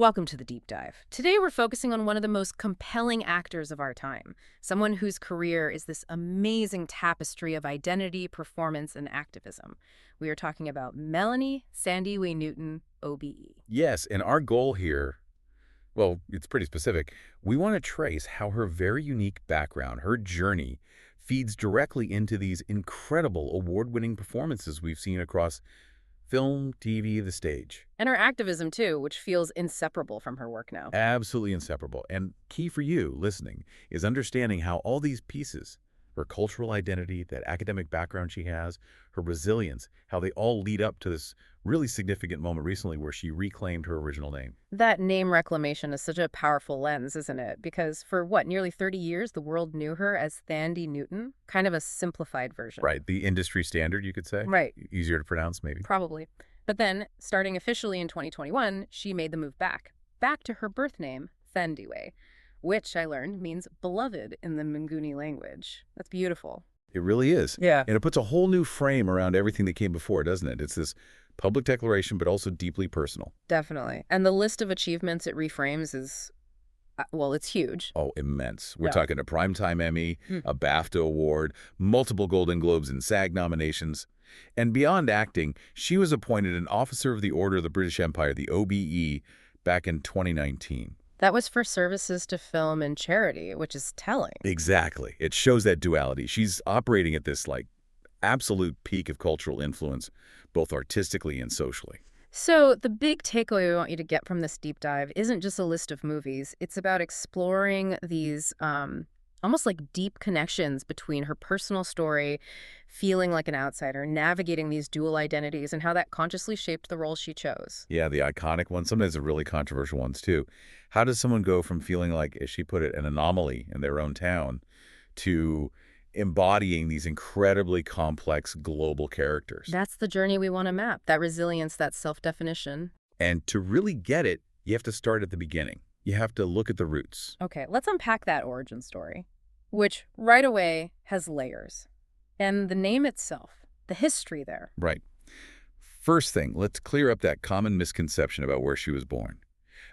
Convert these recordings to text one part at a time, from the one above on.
Welcome to the deep dive. Today we're focusing on one of the most compelling actors of our time, someone whose career is this amazing tapestry of identity, performance, and activism. We are talking about Melanie Thandiwe Newton, OBE. Yes, and our goal here, well, it's pretty specific. We want to trace how her very unique background, her journey, feeds directly into these incredible award-winning performances we've seen across film, TV, the stage. And her activism, too, which feels inseparable from her work now. Absolutely inseparable. And key for you, listening, is understanding how all these pieces, her cultural identity, that academic background she has, her resilience, how they all lead up to this really significant moment recently where she reclaimed her original name. That name reclamation is such a powerful lens, isn't it? Because for nearly 30 years, the world knew her as Thandie Newton, kind of a simplified version. Right, the industry standard, you could say. Right. Easier to pronounce, maybe. Probably. But then, starting officially in 2021, she made the move back to her birth name, Thandiwe, which I learned means beloved in the Nguni language. That's beautiful. It really is. Yeah. And it puts a whole new frame around everything that came before, doesn't it? It's this public declaration, but also deeply personal. Definitely. And the list of achievements it reframes is, well, it's huge. Oh, immense. We're Yeah. talking a Primetime Emmy, a BAFTA award, multiple Golden Globes and SAG nominations. And beyond acting, she was appointed an Officer of the Order of the British Empire, the OBE, back in 2019. That was for services to film and charity, which is telling. Exactly. It shows that duality. She's operating at this, absolute peak of cultural influence, both artistically and socially. So the big takeaway we want you to get from this deep dive isn't just a list of movies. It's about exploring these almost like deep connections between her personal story, feeling like an outsider, navigating these dual identities, and how that consciously shaped the role she chose. Yeah, the iconic ones, sometimes the really controversial ones, too. How does someone go from feeling like, as she put it, an anomaly in their own town to embodying these incredibly complex global characters? That's the journey we want to map, that resilience, that self-definition. And to really get it, you have to start at the beginning. You have to look at the roots. Okay, let's unpack that origin story, which right away has layers. And the name itself, the history there. Right. First thing, let's clear up that common misconception about where she was born.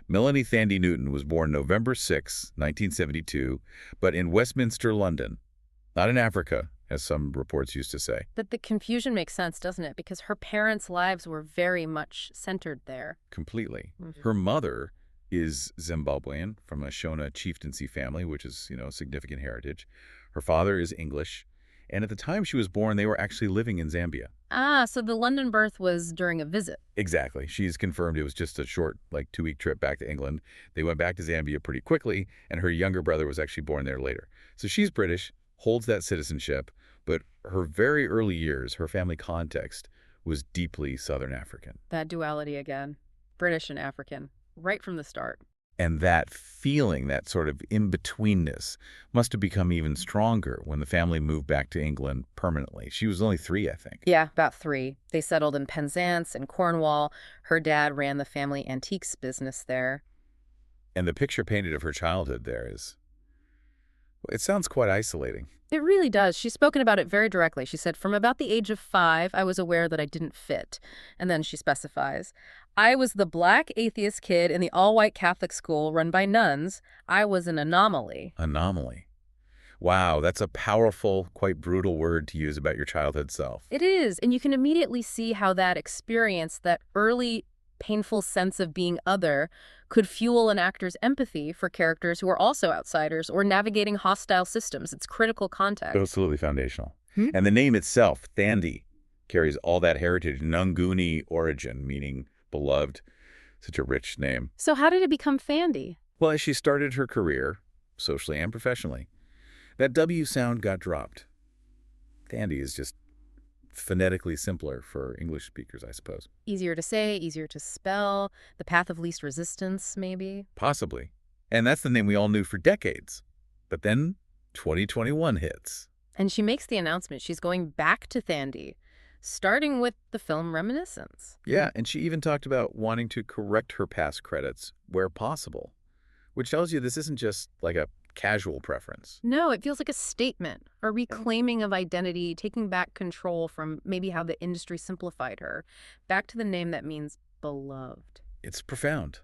Melanie Thandiwe Newton was born November 6, 1972, but in Westminster, London. Not in Africa, as some reports used to say. But the confusion makes sense, doesn't it? Because her parents' lives were very much centered there. Completely. Mhm. Her mother is Zimbabwean, from a Shona chieftaincy family, which is, significant heritage. Her father is English. And at the time she was born, they were actually living in Zambia. Ah, so the London birth was during a visit. Exactly. She's confirmed it was just a short, 2-week trip back to England. They went back to Zambia pretty quickly, and her younger brother was actually born there later. So she's British, holds that citizenship, but her very early years, her family context, was deeply Southern African. That duality again, British and African, right from the start. And that feeling, that sort of in-betweenness, must have become even stronger when the family moved back to England permanently. She was only 3, I think. Yeah, about 3. They settled in Penzance and Cornwall. Her dad ran the family antiques business there. And the picture painted of her childhood there is, it sounds quite isolating. It really does. She's spoken about it very directly. She said, from about the age of 5, I was aware that I didn't fit. And then she specifies, I was the black atheist kid in the all-white Catholic school run by nuns. I was an anomaly. Anomaly. Wow, that's a powerful, quite brutal word to use about your childhood self. It is. And you can immediately see how that experience, that early painful sense of being other, could fuel an actor's empathy for characters who are also outsiders or navigating hostile systems. It's critical context. Absolutely foundational. And the name itself, Thandie, carries all that heritage, Nguni origin, meaning beloved. Such a rich name. So how did it become Thandie? Well, as she started her career, socially and professionally, that W sound got dropped. Thandie is just phonetically simpler for English speakers, I suppose. Easier to say, easier to spell, the path of least resistance, maybe? Possibly. And that's the name we all knew for decades. But then 2021 hits. And she makes the announcement she's going back to Thandie, starting with the film Reminiscence. Yeah, and she even talked about wanting to correct her past credits where possible, which tells you this isn't just like a casual preference. No, it feels like a statement, a reclaiming of identity, taking back control from maybe how the industry simplified her, back to the name that means beloved. It's profound.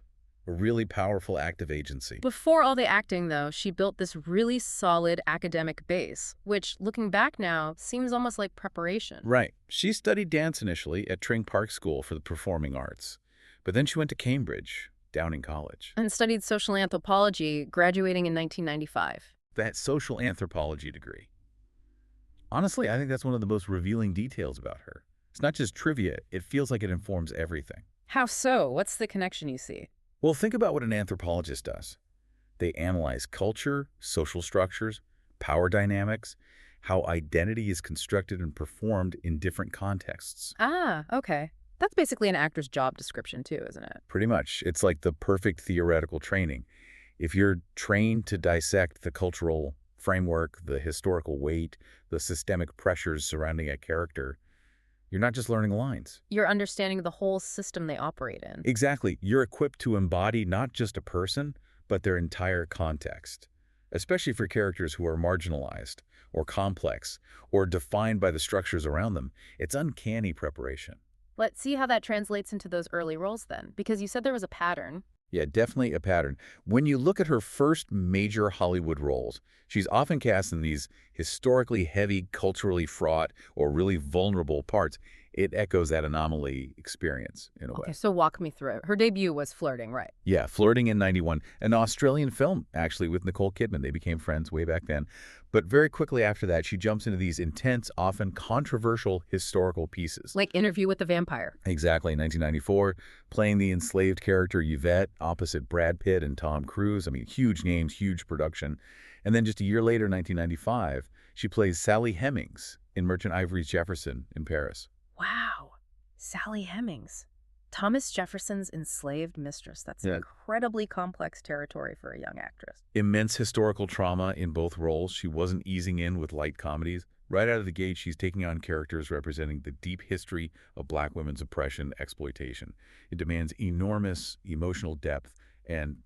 a really powerful active agency. Before all the acting, though, she built this really solid academic base, which, looking back now, seems almost like preparation. Right. She studied dance initially at Tring Park School for the Performing Arts, but then she went to Cambridge, Downing College. And studied social anthropology, graduating in 1995. That social anthropology degree. Honestly, I think that's one of the most revealing details about her. It's not just trivia, it feels like it informs everything. How so? What's the connection you see? Well, think about what an anthropologist does. They analyze culture, social structures, power dynamics, how identity is constructed and performed in different contexts. Ah, okay. That's basically an actor's job description too, isn't it? Pretty much. It's like the perfect theoretical training. If you're trained to dissect the cultural framework, the historical weight, the systemic pressures surrounding a character, you're not just learning lines. You're understanding the whole system they operate in. Exactly. You're equipped to embody not just a person, but their entire context, especially for characters who are marginalized or complex or defined by the structures around them. It's uncanny preparation. Let's see how that translates into those early roles then, because you said there was a pattern. Yeah, definitely a pattern. When you look at her first major Hollywood roles, she's often cast in these historically heavy, culturally fraught, or really vulnerable parts. It echoes that anomaly experience in a way. Okay, so walk me through it. Her debut was Flirting, right? Yeah, Flirting in '91, an Australian film, actually, with Nicole Kidman. They became friends way back then. But very quickly after that, she jumps into these intense, often controversial historical pieces. Like Interview with the Vampire. Exactly, in 1994, playing the enslaved character Yvette opposite Brad Pitt and Tom Cruise. I mean, huge names, huge production. And then just a year later, 1995, she plays Sally Hemings in Merchant Ivory's Jefferson in Paris. Wow. Sally Hemings. Thomas Jefferson's enslaved mistress. That's Yeah. incredibly complex territory for a young actress. Immense historical trauma in both roles. She wasn't easing in with light comedies. Right out of the gate, she's taking on characters representing the deep history of Black women's oppression, exploitation. It demands enormous emotional depth and,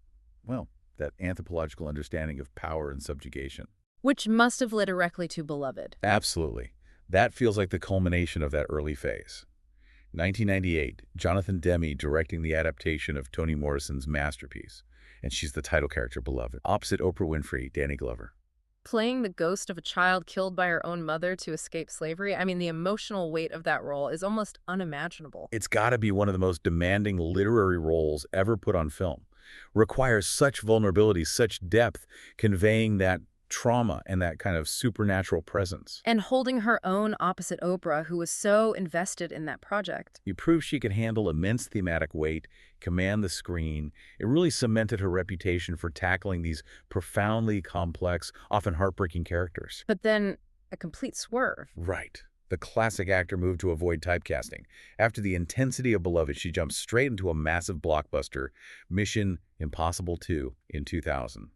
well, that anthropological understanding of power and subjugation. Which must have led directly to Beloved. Absolutely. That feels like the culmination of that early phase. 1998, Jonathan Demme directing the adaptation of Toni Morrison's masterpiece, and she's the title character, Beloved, opposite Oprah Winfrey, Danny Glover. Playing the ghost of a child killed by her own mother to escape slavery, I mean, the emotional weight of that role is almost unimaginable. It's got to be one of the most demanding literary roles ever put on film. Requires such vulnerability, such depth, conveying that trauma and that kind of supernatural presence. And holding her own opposite Oprah, who was so invested in that project. You prove she could handle immense thematic weight, command the screen. It really cemented her reputation for tackling these profoundly complex, often heartbreaking characters. But then a complete swerve. Right. The classic actor move to avoid typecasting. After the intensity of Beloved, she jumped straight into a massive blockbuster, Mission Impossible 2, in 2000.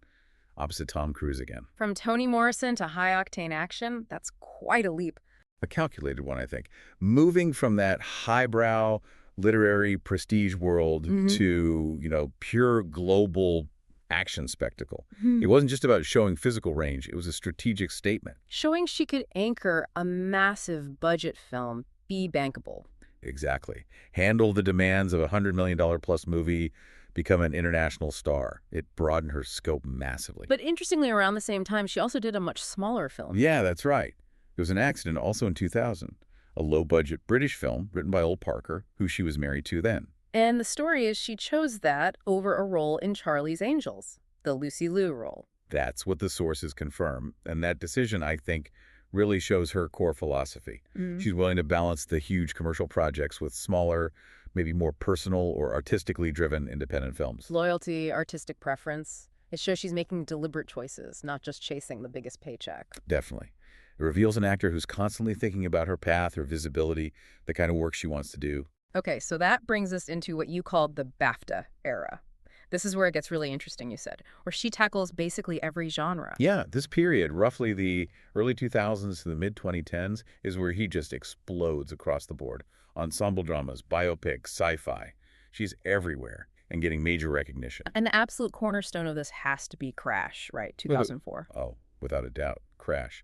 Opposite Tom Cruise again. From Toni Morrison to high-octane action, that's quite a leap. A calculated one, I think. Moving from that highbrow literary prestige world to, pure global action spectacle. It wasn't just about showing physical range. It was a strategic statement. Showing she could anchor a massive budget film, be bankable. Exactly. Handle the demands of a $100 million plus movie, become an international star. It broadened her scope massively. But interestingly, around the same time, she also did a much smaller film. Yeah, that's right. It was an accident also in 2000. A low-budget British film written by Ol Parker, who she was married to then. And the story is she chose that over a role in Charlie's Angels, the Lucy Liu role. That's what the sources confirm. And that decision, I think, really shows her core philosophy. She's willing to balance the huge commercial projects with smaller, maybe more personal or artistically driven independent films. Loyalty, artistic preference. It shows she's making deliberate choices, not just chasing the biggest paycheck. Definitely. It reveals an actor who's constantly thinking about her path, her visibility, the kind of work she wants to do. Okay, so that brings us into what you called the BAFTA era. This is where it gets really interesting, you said, where she tackles basically every genre. Yeah, this period, roughly the early 2000s to the mid-2010s, is where he just explodes across the board. Ensemble dramas, biopics, sci-fi. She's everywhere and getting major recognition. And the absolute cornerstone of this has to be Crash, right? 2004. Oh, without a doubt, Crash.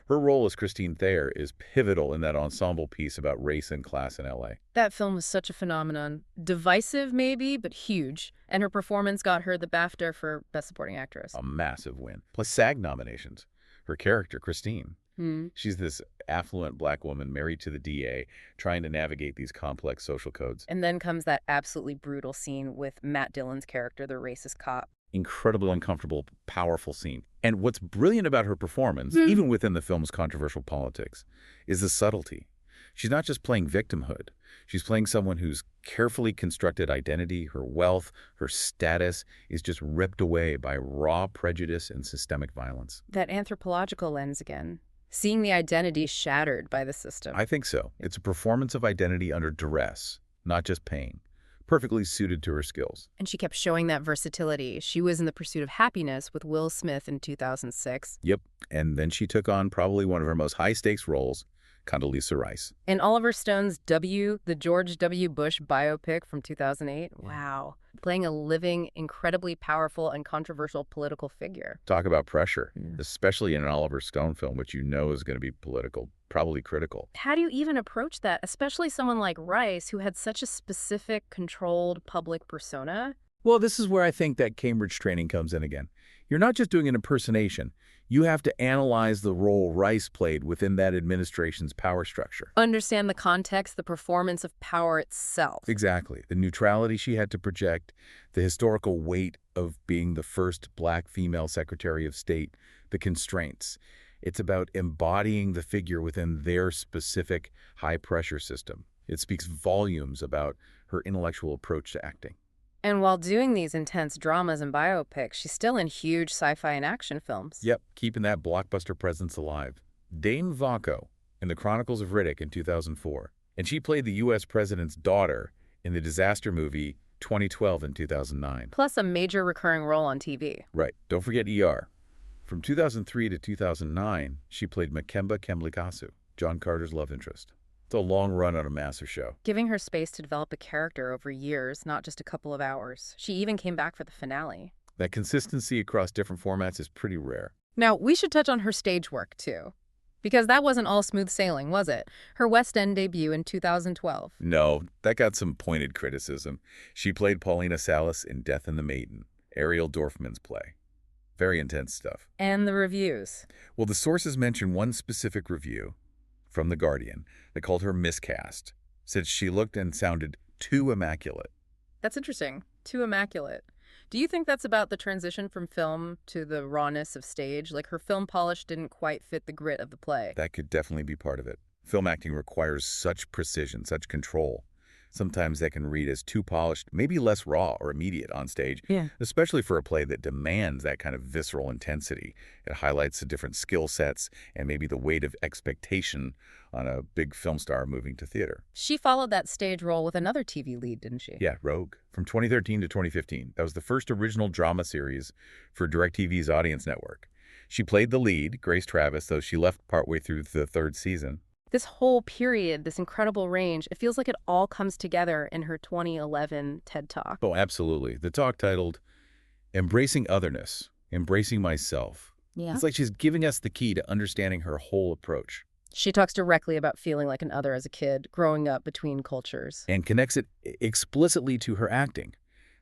Her role as Christine Thayer is pivotal in that ensemble piece about race and class in L.A. That film was such a phenomenon. Divisive, maybe, but huge. And her performance got her the BAFTA for Best Supporting Actress. A massive win. Plus SAG nominations. Her character, Christine. Hmm. She's this affluent black woman married to the DA, trying to navigate these complex social codes. And then comes that absolutely brutal scene with Matt Dillon's character, the racist cop. Incredibly uncomfortable, powerful scene. And what's brilliant about her performance, even within the film's controversial politics, is the subtlety. She's not just playing victimhood. She's playing someone whose carefully constructed identity, her wealth, her status is just ripped away by raw prejudice and systemic violence. That anthropological lens again. Seeing the identity shattered by the system. I think so. It's a performance of identity under duress, not just pain. Perfectly suited to her skills. And she kept showing that versatility. She was in The Pursuit of Happiness with Will Smith in 2006. Yep. And then she took on probably one of her most high-stakes roles, Condoleezza Rice. And Oliver Stone's W, the George W. Bush biopic from 2008. Yeah. Wow. Playing a living, incredibly powerful and controversial political figure. Talk about pressure, especially in an Oliver Stone film, which you know is going to be political, probably critical. How do you even approach that, especially someone like Rice, who had such a specific, controlled public persona? Well, this is where I think that Cambridge training comes in again. You're not just doing an impersonation. You have to analyze the role Rice played within that administration's power structure. Understand the context, the performance of power itself. Exactly. The neutrality she had to project, the historical weight of being the first black female Secretary of State, the constraints. It's about embodying the figure within their specific high-pressure system. It speaks volumes about her intellectual approach to acting. And while doing these intense dramas and biopics, she's still in huge sci-fi and action films. Yep, keeping that blockbuster presence alive. Dame Vaco in The Chronicles of Riddick in 2004. And she played the U.S. president's daughter in the disaster movie 2012 in 2009. Plus a major recurring role on TV. Right. Don't forget ER. From 2003 to 2009, she played Makemba Kemlikasu, John Carter's love interest. It's a long run on a massive show. Giving her space to develop a character over years, not just a couple of hours. She even came back for the finale. That consistency across different formats is pretty rare. Now, we should touch on her stage work, too. Because that wasn't all smooth sailing, was it? Her West End debut in 2012. No, that got some pointed criticism. She played Paulina Salas in Death and the Maiden, Ariel Dorfman's play. Very intense stuff. And the reviews. Well, the sources mention one specific review from The Guardian that called her miscast, said she looked and sounded too immaculate. That's interesting. Too immaculate. Do you think that's about the transition from film to the rawness of stage? Like her film polish didn't quite fit the grit of the play? That could definitely be part of it. Film acting requires such precision, such control. Sometimes that can read as too polished, maybe less raw or immediate on stage, especially for a play that demands that kind of visceral intensity. It highlights the different skill sets and maybe the weight of expectation on a big film star moving to theater. She followed that stage role with another TV lead, didn't she? Yeah, Rogue. From 2013 to 2015. That was the first original drama series for DirecTV's audience network. She played the lead, Grace Travis, though she left partway through the third season. This whole period, this incredible range, it feels like it all comes together in her 2011 TED Talk. Oh, absolutely. The talk titled, Embracing Otherness, Embracing Myself. Yeah. It's like she's giving us the key to understanding her whole approach. She talks directly about feeling like an other as a kid, growing up between cultures. And connects it explicitly to her acting.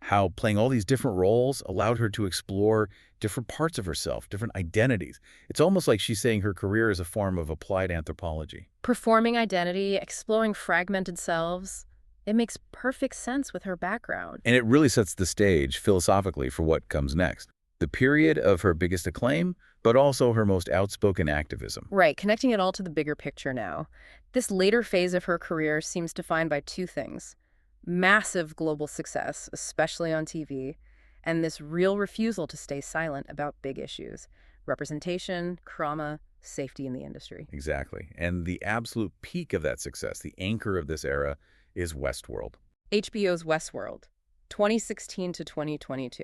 How playing all these different roles allowed her to explore different parts of herself, different identities. It's almost like she's saying her career is a form of applied anthropology. Performing identity, exploring fragmented selves. It makes perfect sense with her background. And it really sets the stage philosophically for what comes next. The period of her biggest acclaim, but also her most outspoken activism. Right, connecting it all to the bigger picture now. This later phase of her career seems defined by two things. Massive global success, especially on TV, and this real refusal to stay silent about big issues. Representation, trauma, safety in the industry. Exactly. And the absolute peak of that success, the anchor of this era, is Westworld. HBO's Westworld, 2016 to 2022.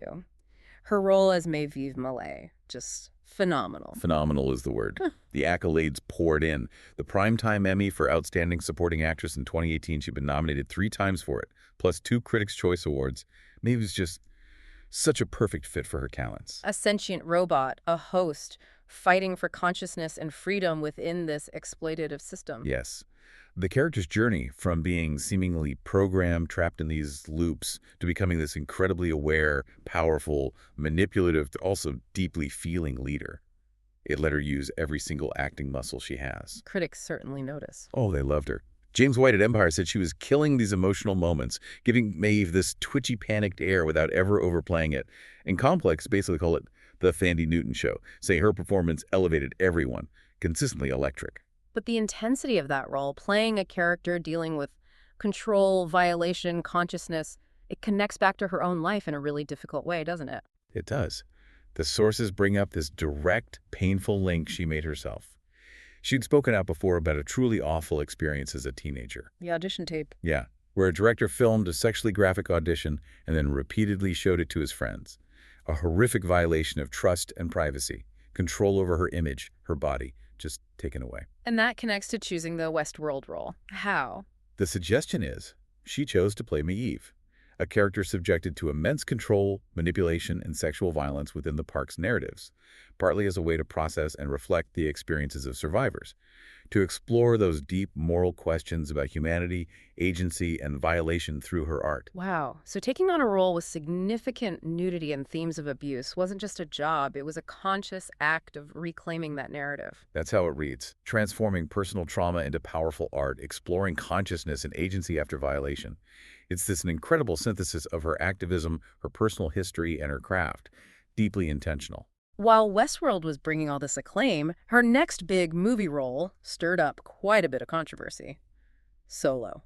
Her role as Maeve Millay, just phenomenal. Phenomenal is the word. The accolades poured in. The Primetime Emmy for Outstanding Supporting Actress in 2018, she'd been nominated 3 times for it, plus 2 Critics' Choice Awards. Maeve was just such a perfect fit for her talents. A sentient robot, a host, fighting for consciousness and freedom within this exploitative system. Yes. The character's journey from being seemingly programmed, trapped in these loops, to becoming this incredibly aware, powerful, manipulative, also deeply feeling leader. It let her use every single acting muscle she has. Critics certainly notice. Oh, they loved her. James White at Empire said she was killing these emotional moments, giving Maeve this twitchy, panicked air without ever overplaying it. And Complex basically call it the Thandiwe Newton show, say her performance elevated everyone, consistently electric. But the intensity of that role, playing a character dealing with control, violation, consciousness, it connects back to her own life in a really difficult way, doesn't it? It does. The sources bring up this direct, painful link she made herself. She'd spoken out before about a truly awful experience as a teenager. The audition tape. Yeah, where a director filmed a sexually graphic audition and then repeatedly showed it to his friends. A horrific violation of trust and privacy, control over her image, her body, just taken away. And that connects to choosing the Westworld role. How? The suggestion is she chose to play Maeve, a character subjected to immense control, manipulation, and sexual violence within the park's narratives, partly as a way to process and reflect the experiences of survivors, to explore those deep moral questions about humanity, agency, and violation through her art. Wow. So taking on a role with significant nudity and themes of abuse wasn't just a job, it was a conscious act of reclaiming that narrative. That's how it reads, transforming personal trauma into powerful art, exploring consciousness and agency after violation. It's this incredible synthesis of her activism, her personal history, and her craft, deeply intentional. While Westworld was bringing all this acclaim, her next big movie role stirred up quite a bit of controversy. Solo,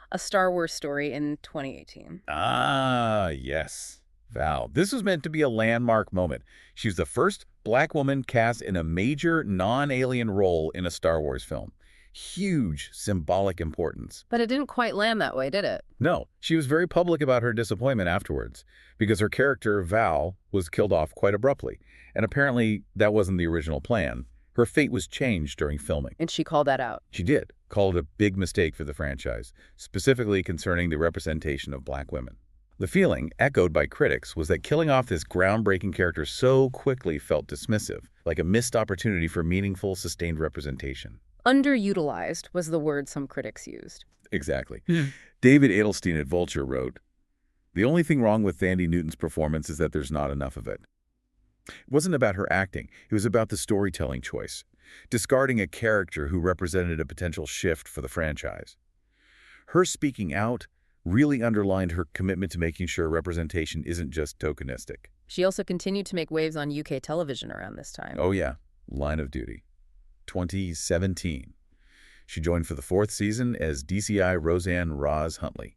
a Star Wars story in 2018. Ah, yes. Val. This was meant to be a landmark moment. She was the first Black woman cast in a major non-alien role in a Star Wars film. Huge symbolic importance. But it didn't quite land that way, did it? No, she was very public about her disappointment afterwards, because her character, Val, was killed off quite abruptly. And apparently that wasn't the original plan. Her fate was changed during filming. And she called that out. She did, called it a big mistake for the franchise, specifically concerning the representation of Black women. The feeling, echoed by critics, was that killing off this groundbreaking character so quickly felt dismissive, like a missed opportunity for meaningful, sustained representation. Underutilized was the word some critics used. Exactly. David Adelstein at Vulture wrote, "The only thing wrong with Thandiwe Newton's performance is that there's not enough of it." It wasn't about her acting. It was about the storytelling choice, discarding a character who represented a potential shift for the franchise. Her speaking out really underlined her commitment to making sure representation isn't just tokenistic. She also continued to make waves on UK television around this time. Oh yeah, Line of Duty. 2017. She joined for the 4th season as DCI Roseanne Roz Huntley.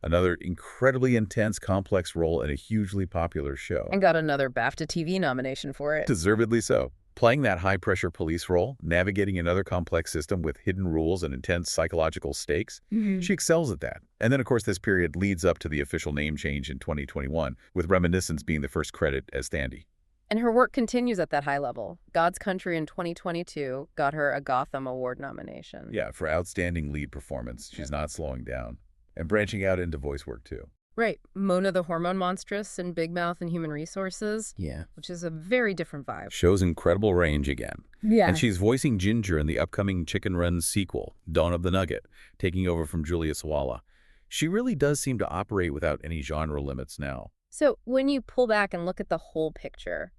Another incredibly intense, complex role in a hugely popular show. And got another BAFTA TV nomination for it. Deservedly so. Playing that high-pressure police role, navigating another complex system with hidden rules and intense psychological stakes, she excels at that. And then, of course, this period leads up to the official name change in 2021, with Reminiscence being the first credit as Thandie. And her work continues at that high level. God's Country in 2022 got her a Gotham Award nomination. Yeah, for outstanding lead performance. She's not slowing down. And branching out into voice work, too. Right. Mona the Hormone Monstress in Big Mouth and Human Resources. Yeah. Which is a very different vibe. Shows incredible range again. Yeah. And she's voicing Ginger in the upcoming Chicken Run sequel, Dawn of the Nugget, taking over from Julia Sawala. She really does seem to operate without any genre limits now. So when you pull back and look at the whole picture,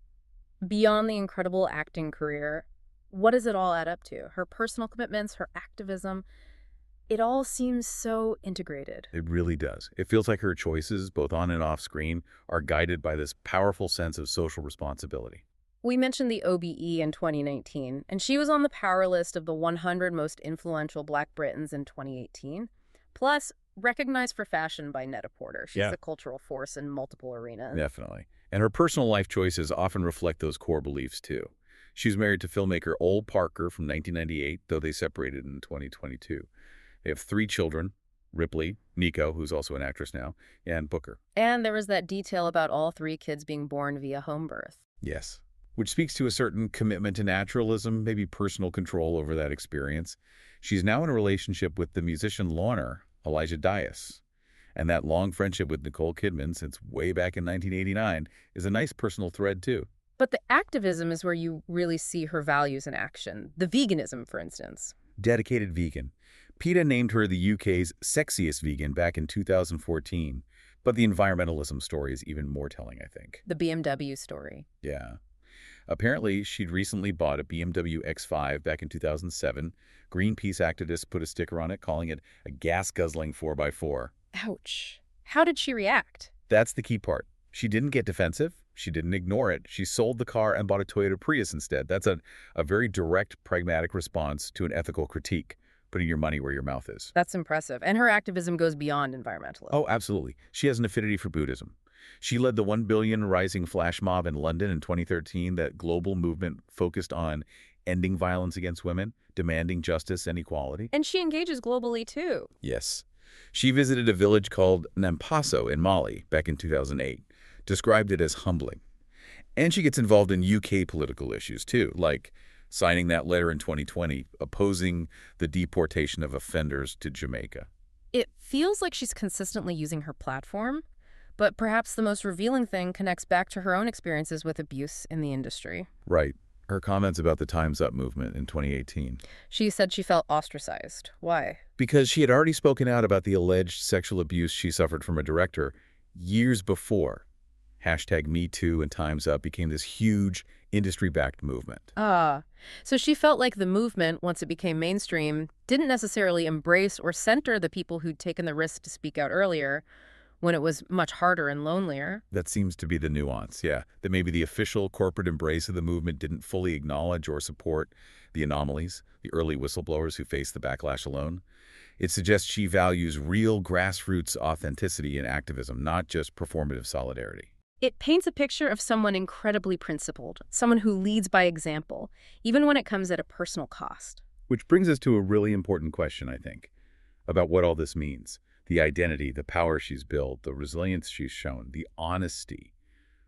beyond the incredible acting career, what does it all add up to? Her personal commitments, her activism, it all seems so integrated. It really does. It feels like her choices, both on and off screen, are guided by this powerful sense of social responsibility. We mentioned the OBE in 2019, and she was on the power list of the 100 most influential Black Britons in 2018. Plus, recognized for fashion by Net-a-Porter. She's a cultural force in multiple arenas. Definitely. And her personal life choices often reflect those core beliefs, too. She's married to filmmaker Ole Parker from 1998, though they separated in 2022. They have 3 children, Ripley, Nico, who's also an actress now, and Booker. And there was that detail about all 3 kids being born via home birth. Yes. Which speaks to a certain commitment to naturalism, maybe personal control over that experience. She's now in a relationship with the musician Lorner, Elijah Dias. And that long friendship with Nicole Kidman since way back in 1989 is a nice personal thread, too. But the activism is where you really see her values in action. The veganism, for instance. Dedicated vegan. PETA named her the UK's sexiest vegan back in 2014. But the environmentalism story is even more telling, I think. The BMW story. Yeah. Apparently, she'd recently bought a BMW X5 back in 2007. Greenpeace activists put a sticker on it, calling it a gas-guzzling 4x4. Ouch. How did she react? That's the key part. She didn't get defensive. She didn't ignore it. She sold the car and bought a Toyota Prius instead. That's a very direct, pragmatic response to an ethical critique, putting your money where your mouth is. That's impressive. And her activism goes beyond environmentalism. Oh, absolutely. She has an affinity for Buddhism. She led the 1 billion rising flash mob in London in 2013, that global movement focused on ending violence against women, demanding justice and equality. And she engages globally, too. Yes. She visited a village called Nampaso in Mali back in 2008, described it as humbling. And she gets involved in UK political issues, too, like signing that letter in 2020 opposing the deportation of offenders to Jamaica. It feels like she's consistently using her platform, but perhaps the most revealing thing connects back to her own experiences with abuse in the industry. Right. Her comments about the Time's Up movement in 2018. She said she felt ostracized. Why? Because she had already spoken out about the alleged sexual abuse she suffered from a director years before. #MeToo and Time's Up became this huge industry-backed movement. So she felt like the movement, once it became mainstream, didn't necessarily embrace or center the people who'd taken the risk to speak out earlier, when it was much harder and lonelier. That seems to be the nuance, yeah. That maybe the official corporate embrace of the movement didn't fully acknowledge or support the anomalies, the early whistleblowers who faced the backlash alone. It suggests she values real grassroots authenticity in activism, not just performative solidarity. It paints a picture of someone incredibly principled, someone who leads by example, even when it comes at a personal cost. Which brings us to a really important question, I think, about what all this means. The identity, the power she's built, the resilience she's shown, the honesty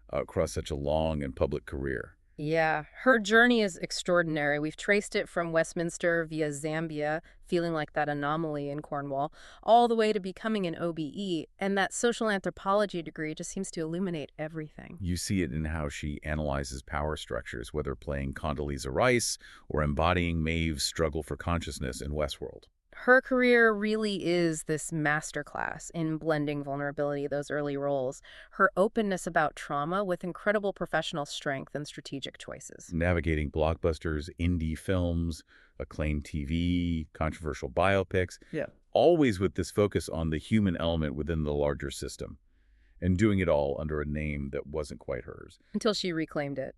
across such a long and public career. Yeah, her journey is extraordinary. We've traced it from Westminster via Zambia, feeling like that anomaly in Cornwall, all the way to becoming an OBE, and that social anthropology degree just seems to illuminate everything. You see it in how she analyzes power structures, whether playing Condoleezza Rice or embodying Maeve's struggle for consciousness in Westworld. Her career really is this masterclass in blending vulnerability, those early roles, her openness about trauma with incredible professional strength and strategic choices. Navigating blockbusters, indie films, acclaimed TV, controversial biopics, always with this focus on the human element within the larger system, and doing it all under a name that wasn't quite hers. Until she reclaimed it.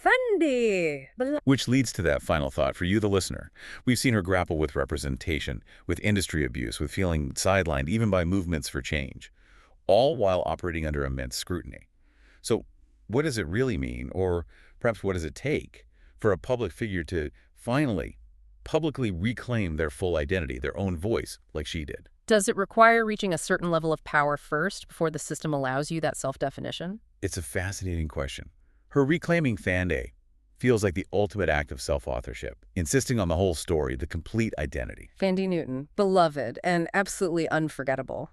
Thandi! Which leads to that final thought for you, the listener. We've seen her grapple with representation, with industry abuse, with feeling sidelined even by movements for change, all while operating under immense scrutiny. So what does it really mean, or perhaps what does it take, for a public figure to finally publicly reclaim their full identity, their own voice, like she did? Does it require reaching a certain level of power first before the system allows you that self-definition? It's a fascinating question. Her reclaiming Thandiwe feels like the ultimate act of self-authorship, insisting on the whole story, the complete identity. Thandiwe Newton, beloved and absolutely unforgettable.